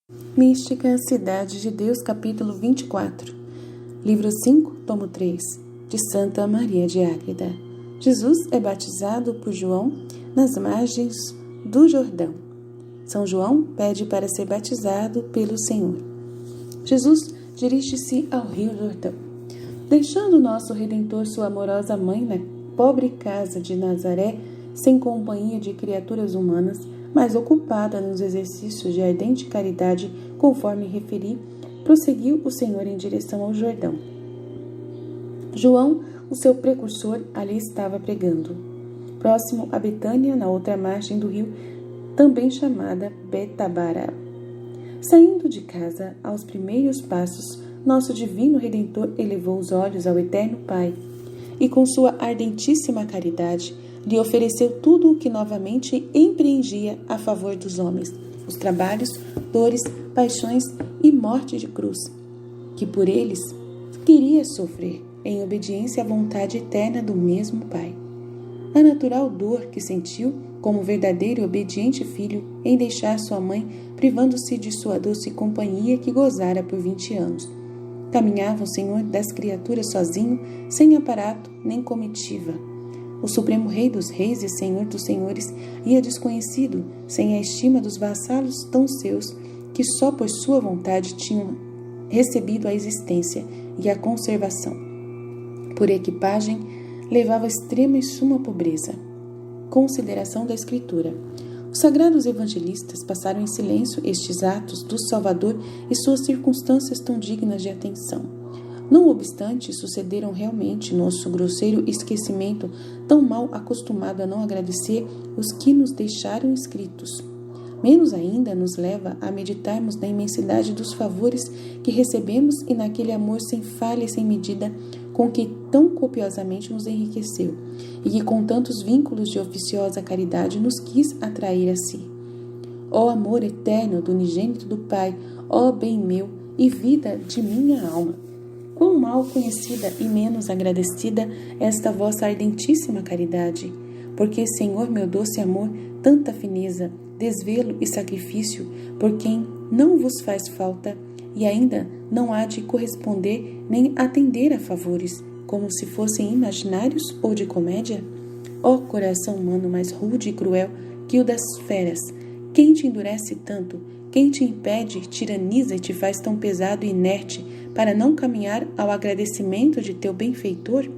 Mística, Cidade de Deus, capítulo 24. Livro 5, tomo 3, de Santa Maria de Ágreda. Jesus é batizado por João nas margens do Jordão. São João pede para ser batizado pelo Senhor. Jesus dirige-se ao rio Jordão. Deixando nosso Redentor sua amorosa mãe na pobre casa de Nazaré, sem companhia de criaturas humanas, mas ocupada nos exercícios de ardente caridade, conforme referi, prosseguiu o Senhor em direção ao Jordão. João, o seu precursor, ali estava pregando. Próximo a Betânia, na outra margem do rio, também chamada Betabara. Saindo de casa, aos primeiros passos, nosso divino Redentor elevou os olhos ao Eterno Pai e, com sua ardentíssima caridade, lhe ofereceu tudo o que novamente empreendia a favor dos homens, os trabalhos, dores, paixões e morte de cruz, que por eles queria sofrer, em obediência à vontade eterna do mesmo Pai. A natural dor que sentiu, como verdadeiro e obediente filho, em deixar sua mãe, privando-se de sua doce companhia que gozara por 20 anos. Caminhava o Senhor das criaturas sozinho, sem aparato nem comitiva. O Supremo Rei dos Reis e Senhor dos Senhores ia desconhecido, sem a estima dos vassalos tão seus, que só por sua vontade tinham recebido a existência e a conservação. Por equipagem, levava extrema e suma pobreza. Consideração da Escritura. Os sagrados evangelistas passaram em silêncio estes atos do Salvador e suas circunstâncias tão dignas de atenção. Não obstante, sucederam realmente nosso grosseiro esquecimento, tão mal acostumado a não agradecer os que nos deixaram escritos. Menos ainda nos leva a meditarmos na imensidade dos favores que recebemos e naquele amor sem falha e sem medida com que tão copiosamente nos enriqueceu e que com tantos vínculos de oficiosa caridade nos quis atrair a si. Ó amor eterno do unigênito do Pai, ó bem meu e vida de minha alma! Quão mal conhecida e menos agradecida esta vossa ardentíssima caridade! Porque, Senhor, meu doce amor, tanta fineza, desvelo e sacrifício, por quem não vos faz falta, e ainda não há de corresponder nem atender a favores, como se fossem imaginários ou de comédia? Ó coração humano mais rude e cruel que o das feras! Quem te endurece tanto? Quem te impede, tiraniza e te faz tão pesado e inerte para não caminhar ao agradecimento de teu benfeitor?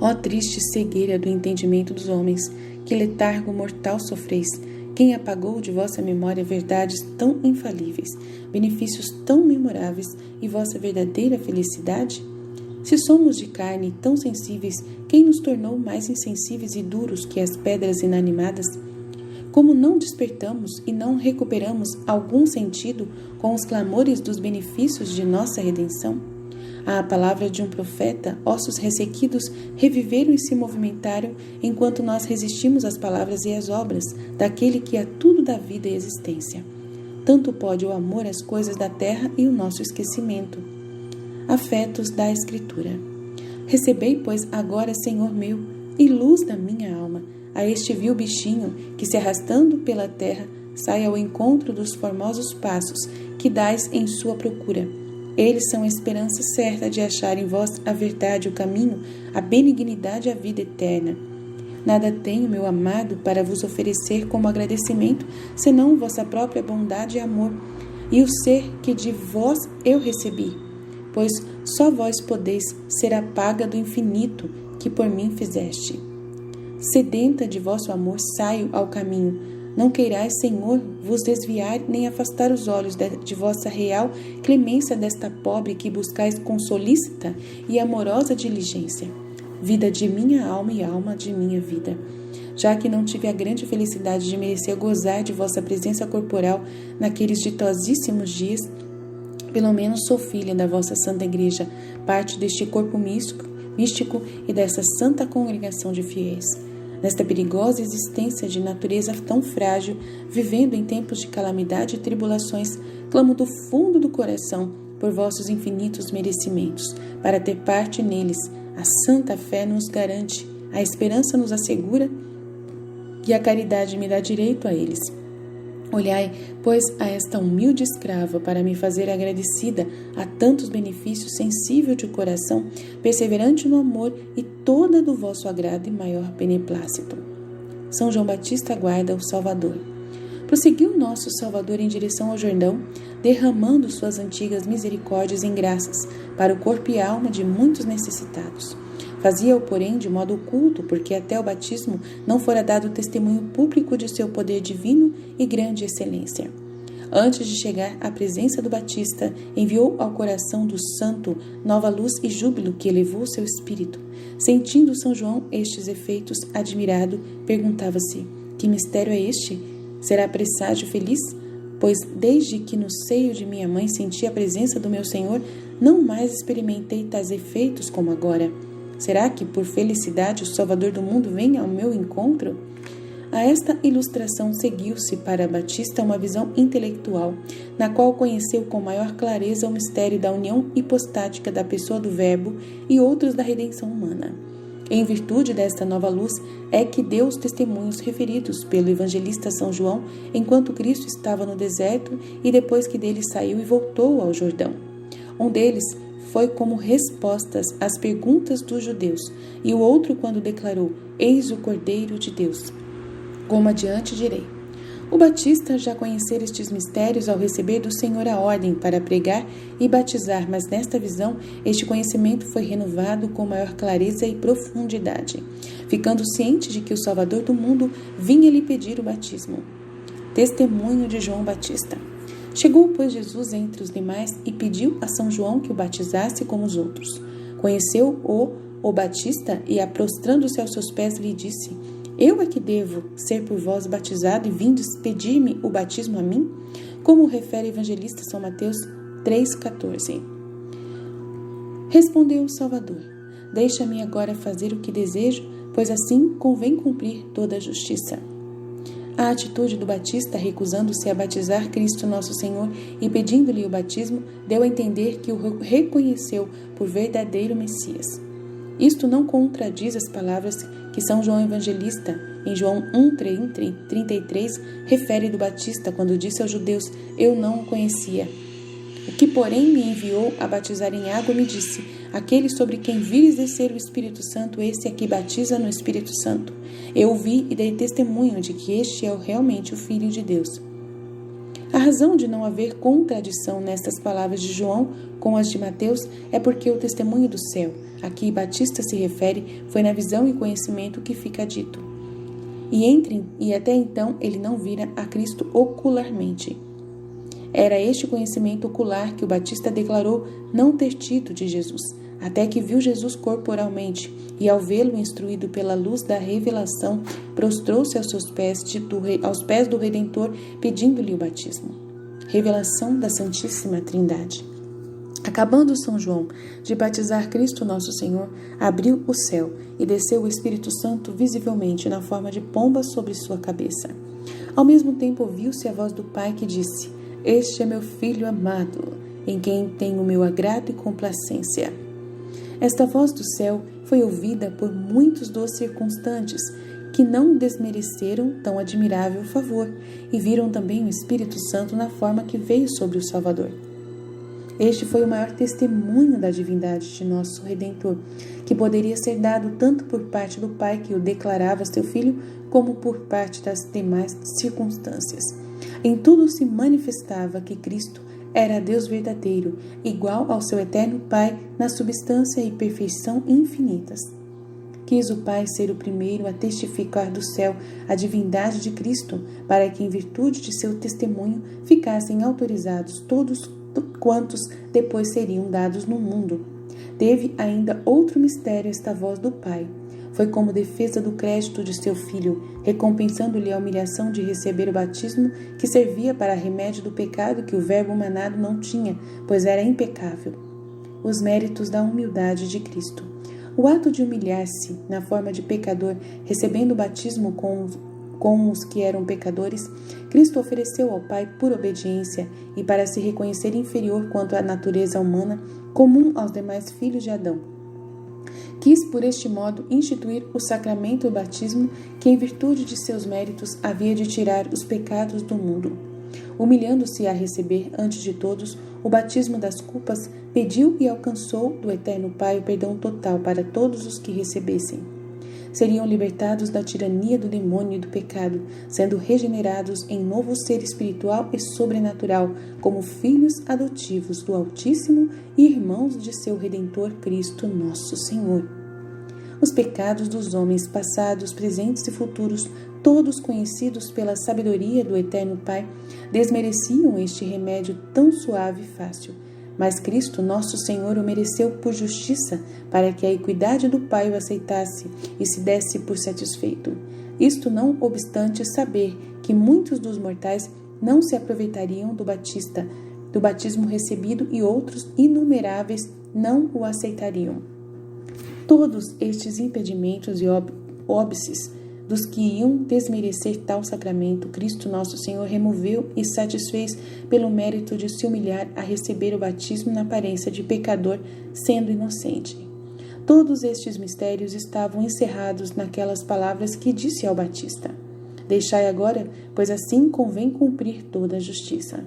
Ó triste cegueira do entendimento dos homens, que letargo mortal sofreis! Quem apagou de vossa memória verdades tão infalíveis, benefícios tão memoráveis e vossa verdadeira felicidade? Se somos de carne tão sensíveis, quem nos tornou mais insensíveis e duros que as pedras inanimadas? Como não despertamos e não recuperamos algum sentido com os clamores dos benefícios de nossa redenção? À palavra de um profeta, ossos ressequidos reviveram e se movimentaram enquanto nós resistimos às palavras e às obras daquele que a tudo dá vida e existência. Tanto pode o amor às coisas da terra e o nosso esquecimento. Afetos da Escritura. Recebei, pois, agora, Senhor meu, e luz da minha alma, a este vil bichinho que, se arrastando pela terra, sai ao encontro dos formosos passos que dais em sua procura. Eles são a esperança certa de achar em vós a verdade, o caminho, a benignidade e a vida eterna. Nada tenho, meu amado, para vos oferecer como agradecimento, senão vossa própria bondade e amor, e o ser que de vós eu recebi, pois só vós podeis ser a paga do infinito que por mim fizeste. Sedenta de vosso amor saio ao caminho. Não queirais, Senhor, vos desviar nem afastar os olhos de vossa real clemência desta pobre que buscais com solícita e amorosa diligência. Vida de minha alma e alma de minha vida. Já que não tive a grande felicidade de merecer gozar de vossa presença corporal naqueles ditosíssimos dias, pelo menos sou filha da vossa Santa Igreja, parte deste corpo místico e dessa santa congregação de fiéis. Nesta perigosa existência de natureza tão frágil, vivendo em tempos de calamidade e tribulações, clamo do fundo do coração por vossos infinitos merecimentos, para ter parte neles. A santa fé nos garante, a esperança nos assegura e a caridade me dá direito a eles. Olhai, pois, a esta humilde escrava, para me fazer agradecida a tantos benefícios, sensível de coração, perseverante no amor e toda do vosso agrado e maior beneplácito. São João Batista aguarda o Salvador. Prosseguiu nosso Salvador em direção ao Jordão, derramando suas antigas misericórdias em graças para o corpo e alma de muitos necessitados. Fazia-o, porém, de modo oculto, porque até o batismo não fora dado testemunho público de seu poder divino e grande excelência. Antes de chegar à presença do Batista, enviou ao coração do santo nova luz e júbilo que elevou seu espírito. Sentindo São João estes efeitos, admirado, perguntava-se: que mistério é este? Será presságio feliz? Pois desde que no seio de minha mãe senti a presença do meu Senhor, não mais experimentei tais efeitos como agora. Será que, por felicidade, o Salvador do mundo vem ao meu encontro? A esta ilustração seguiu-se para Batista uma visão intelectual, na qual conheceu com maior clareza o mistério da união hipostática da pessoa do Verbo e outros da redenção humana. Em virtude desta nova luz é que deu os testemunhos referidos pelo evangelista São João enquanto Cristo estava no deserto e depois que dele saiu e voltou ao Jordão. Um deles foi como respostas às perguntas dos judeus, e o outro quando declarou: Eis o Cordeiro de Deus. Como adiante direi. O Batista já conhecera estes mistérios ao receber do Senhor a ordem para pregar e batizar, mas nesta visão este conhecimento foi renovado com maior clareza e profundidade, ficando ciente de que o Salvador do mundo vinha lhe pedir o batismo. Testemunho de João Batista. Chegou, pois, Jesus entre os demais e pediu a São João que o batizasse como os outros. Conheceu-o o Batista e, prostrando-se aos seus pés, lhe disse: Eu é que devo ser por vós batizado e vindes pedir-me o batismo a mim? Como refere o evangelista São Mateus 3,14. Respondeu o Salvador: Deixa-me agora fazer o que desejo, pois assim convém cumprir toda a justiça. A atitude do Batista, recusando-se a batizar Cristo Nosso Senhor e pedindo-lhe o batismo, deu a entender que o reconheceu por verdadeiro Messias. Isto não contradiz as palavras que São João Evangelista, em João 1:33, refere do Batista quando disse aos judeus: Eu não o conhecia. O que, porém, me enviou a batizar em água me disse: Aquele sobre quem vires descer o Espírito Santo, esse é que batiza no Espírito Santo. Eu o vi e dei testemunho de que este é realmente o Filho de Deus. A razão de não haver contradição nestas palavras de João com as de Mateus é porque o testemunho do céu, a que Batista se refere, foi na visão e conhecimento que fica dito. E até então ele não vira a Cristo ocularmente. Era este conhecimento ocular que o Batista declarou não ter tido de Jesus, até que viu Jesus corporalmente, e ao vê-lo instruído pela luz da revelação, prostrou-se aos pés do Redentor, pedindo-lhe o batismo. Revelação da Santíssima Trindade. Acabando São João de batizar Cristo Nosso Senhor, abriu o céu e desceu o Espírito Santo visivelmente na forma de pomba sobre sua cabeça. Ao mesmo tempo ouviu-se a voz do Pai que disse: Este é meu Filho amado, em quem tenho o meu agrado e complacência. Esta voz do céu foi ouvida por muitos dos circunstantes, que não desmereceram tão admirável favor, e viram também o Espírito Santo na forma que veio sobre o Salvador. Este foi o maior testemunho da divindade de nosso Redentor, que poderia ser dado tanto por parte do Pai, que o declarava seu Filho, como por parte das demais circunstâncias. Em tudo se manifestava que Cristo era Deus verdadeiro, igual ao seu eterno Pai na substância e perfeição infinitas. Quis o Pai ser o primeiro a testificar do céu a divindade de Cristo, para que, em virtude de seu testemunho, ficassem autorizados todos quantos depois seriam dados no mundo. Teve ainda outro mistério esta voz do Pai. Foi como defesa do crédito de seu Filho, recompensando-lhe a humilhação de receber o batismo que servia para remédio do pecado que o Verbo humanado não tinha, pois era impecável. Os méritos da humildade de Cristo. O ato de humilhar-se na forma de pecador, recebendo o batismo com os que eram pecadores, Cristo ofereceu ao Pai por obediência e para se reconhecer inferior quanto à natureza humana, comum aos demais filhos de Adão. Quis, por este modo, instituir o sacramento do batismo, que, em virtude de seus méritos, havia de tirar os pecados do mundo. Humilhando-se a receber, antes de todos, o batismo das culpas, pediu e alcançou do Eterno Pai o perdão total para todos os que recebessem. Seriam libertados da tirania do demônio e do pecado, sendo regenerados em novo ser espiritual e sobrenatural, como filhos adotivos do Altíssimo e irmãos de seu Redentor Cristo nosso Senhor. Os pecados dos homens passados, presentes e futuros, todos conhecidos pela sabedoria do Eterno Pai, desmereciam este remédio tão suave e fácil. Mas Cristo, nosso Senhor, o mereceu por justiça, para que a equidade do Pai o aceitasse e se desse por satisfeito. Isto não obstante saber que muitos dos mortais não se aproveitariam do batismo recebido, e outros inumeráveis não o aceitariam. Todos estes impedimentos e óbices dos que iam desmerecer tal sacramento, Cristo nosso Senhor removeu e satisfez pelo mérito de se humilhar a receber o batismo na aparência de pecador, sendo inocente. Todos estes mistérios estavam encerrados naquelas palavras que disse ao Batista: Deixai agora, pois assim convém cumprir toda a justiça.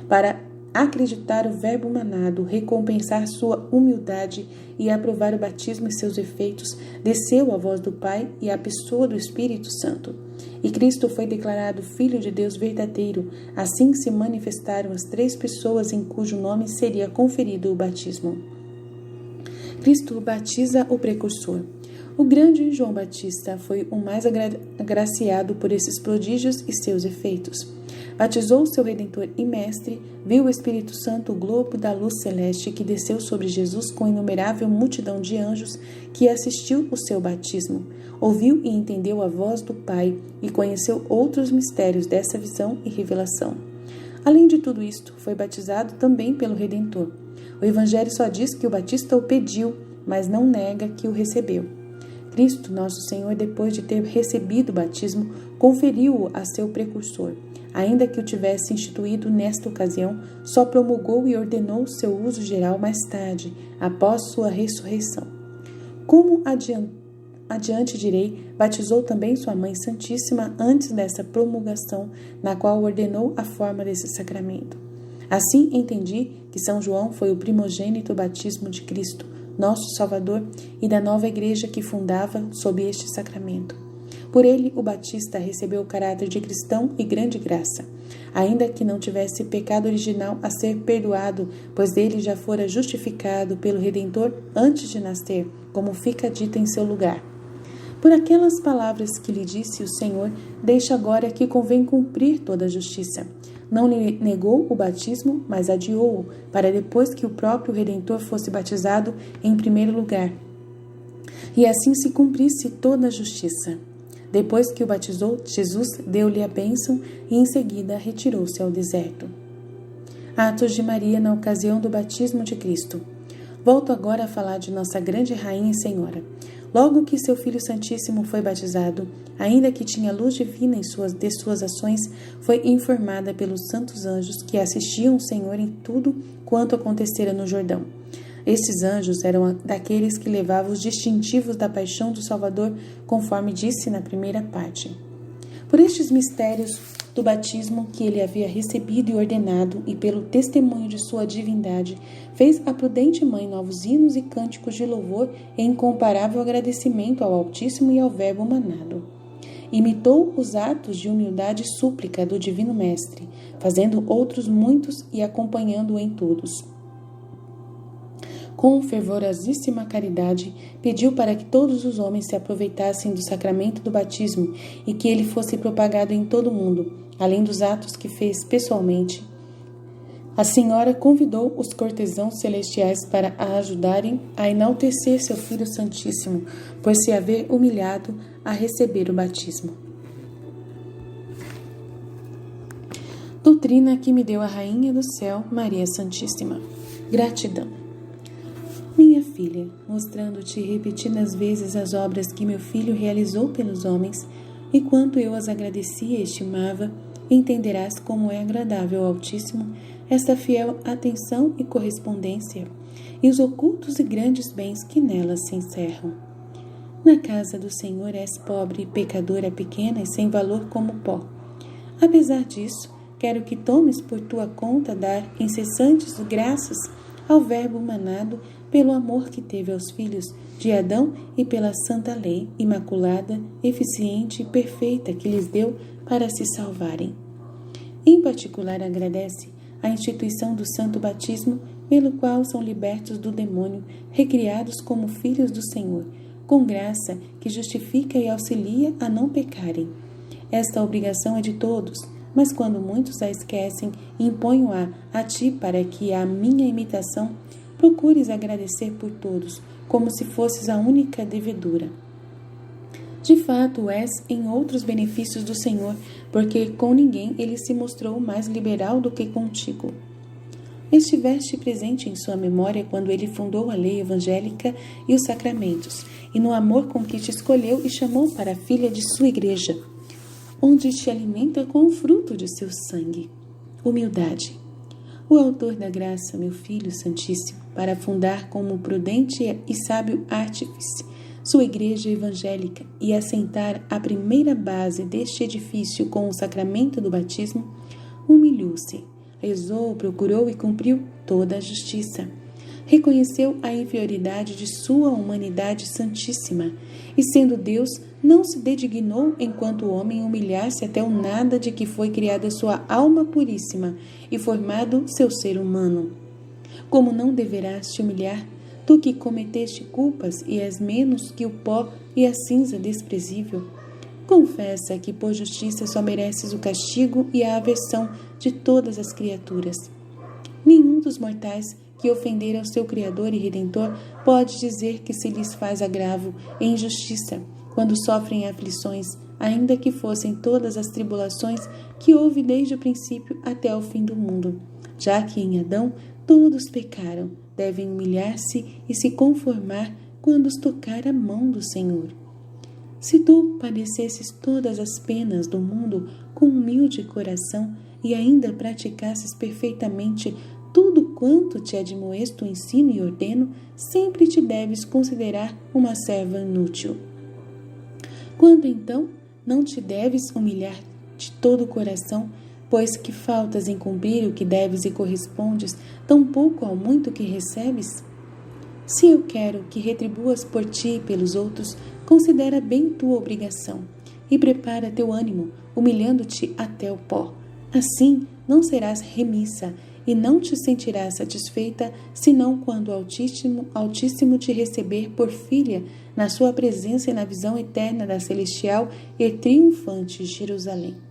Para acreditar o Verbo manado, recompensar sua humildade e aprovar o batismo e seus efeitos, desceu a voz do Pai e a pessoa do Espírito Santo. E Cristo foi declarado Filho de Deus verdadeiro. Assim se manifestaram as três pessoas em cujo nome seria conferido o batismo. Cristo batiza o precursor. O grande João Batista foi o mais agraciado por esses prodígios e seus efeitos. Batizou seu Redentor e Mestre, viu o Espírito Santo, o globo da luz celeste, que desceu sobre Jesus com inumerável multidão de anjos que assistiu o seu batismo. Ouviu e entendeu a voz do Pai e conheceu outros mistérios dessa visão e revelação. Além de tudo isto, foi batizado também pelo Redentor. O Evangelho só diz que o Batista o pediu, mas não nega que o recebeu. Cristo, nosso Senhor, depois de ter recebido o batismo, conferiu-o a seu precursor. Ainda que o tivesse instituído nesta ocasião, só promulgou e ordenou seu uso geral mais tarde, após sua ressurreição. Como adiante direi, batizou também sua Mãe Santíssima antes dessa promulgação, na qual ordenou a forma desse sacramento. Assim entendi que São João foi o primogênito batismo de Cristo, nosso Salvador, e da nova igreja que fundava sob este sacramento. Por ele, o Batista recebeu o caráter de cristão e grande graça, ainda que não tivesse pecado original a ser perdoado, pois dele já fora justificado pelo Redentor antes de nascer, como fica dito em seu lugar. Por aquelas palavras que lhe disse o Senhor, deixa agora que convém cumprir toda a justiça. Não lhe negou o batismo, mas adiou-o, para depois que o próprio Redentor fosse batizado em primeiro lugar. E assim se cumprisse toda a justiça. Depois que o batizou, Jesus deu-lhe a bênção e em seguida retirou-se ao deserto. Atos de Maria na ocasião do batismo de Cristo. Volto agora a falar de nossa grande Rainha e Senhora. Logo que seu Filho Santíssimo foi batizado, ainda que tinha luz divina de suas ações, foi informada pelos santos anjos que assistiam o Senhor em tudo quanto acontecera no Jordão. Estes anjos eram daqueles que levavam os distintivos da paixão do Salvador, conforme disse na primeira parte. Por estes mistérios do batismo que ele havia recebido e ordenado, e pelo testemunho de sua divindade, fez a prudente mãe novos hinos e cânticos de louvor e incomparável agradecimento ao Altíssimo e ao Verbo manado. Imitou os atos de humildade e súplica do Divino Mestre, fazendo outros muitos e acompanhando-o em todos. Com fervorosíssima caridade, pediu para que todos os homens se aproveitassem do sacramento do batismo e que ele fosse propagado em todo o mundo, além dos atos que fez pessoalmente. A Senhora convidou os cortesãos celestiais para a ajudarem a enaltecer seu Filho Santíssimo, por se haver humilhado a receber o batismo. Doutrina que me deu a Rainha do Céu, Maria Santíssima. Gratidão. Minha filha, mostrando-te repetidas vezes as obras que meu filho realizou pelos homens, e quanto eu as agradecia e estimava, entenderás como é agradável ao Altíssimo esta fiel atenção e correspondência, e os ocultos e grandes bens que nelas se encerram. Na casa do Senhor és pobre, pecadora pequena e sem valor como pó. Apesar disso, quero que tomes por tua conta dar incessantes graças ao Verbo manado pelo amor que teve aos filhos de Adão e pela santa lei, imaculada, eficiente e perfeita que lhes deu para se salvarem. Em particular, agradece a instituição do santo batismo, pelo qual são libertos do demônio, recriados como filhos do Senhor, com graça que justifica e auxilia a não pecarem. Esta obrigação é de todos, mas quando muitos a esquecem, imponho-a a ti para que, à minha imitação, procures agradecer por todos, como se fosses a única devedora. De fato, és em outros benefícios do Senhor, porque com ninguém ele se mostrou mais liberal do que contigo. Estiveste presente em sua memória quando ele fundou a lei evangélica e os sacramentos, e no amor com que te escolheu e chamou para filha de sua igreja, onde te alimenta com o fruto de seu sangue. Humildade. O autor da graça, meu Filho Santíssimo, para fundar como prudente e sábio artífice sua igreja evangélica e assentar a primeira base deste edifício com o sacramento do batismo, humilhou-se, rezou, procurou e cumpriu toda a justiça. Reconheceu a inferioridade de sua humanidade santíssima e, sendo Deus, não se dedignou enquanto homem humilhar-se até o nada de que foi criada sua alma puríssima e formado seu ser humano. Como não deverás te humilhar, tu que cometeste culpas e és menos que o pó e a cinza desprezível? Confessa que por justiça só mereces o castigo e a aversão de todas as criaturas. Nenhum dos mortais que ofenderam seu Criador e Redentor pode dizer que se lhes faz agravo e injustiça quando sofrem aflições, ainda que fossem todas as tribulações que houve desde o princípio até o fim do mundo, já que em Adão todos pecaram, devem humilhar-se e se conformar quando os tocar a mão do Senhor. Se tu padecesses todas as penas do mundo com humilde coração e ainda praticasses perfeitamente tudo quanto te admoesto, ensino e ordeno, sempre te deves considerar uma serva inútil. Quando então não te deves humilhar de todo o coração, pois que faltas em cumprir o que deves e correspondes tão pouco ao muito que recebes? Se eu quero que retribuas por ti e pelos outros, considera bem tua obrigação e prepara teu ânimo, humilhando-te até o pó. Assim não serás remissa e não te sentirás satisfeita, senão quando o Altíssimo te receber por filha na sua presença e na visão eterna da celestial e triunfante Jerusalém.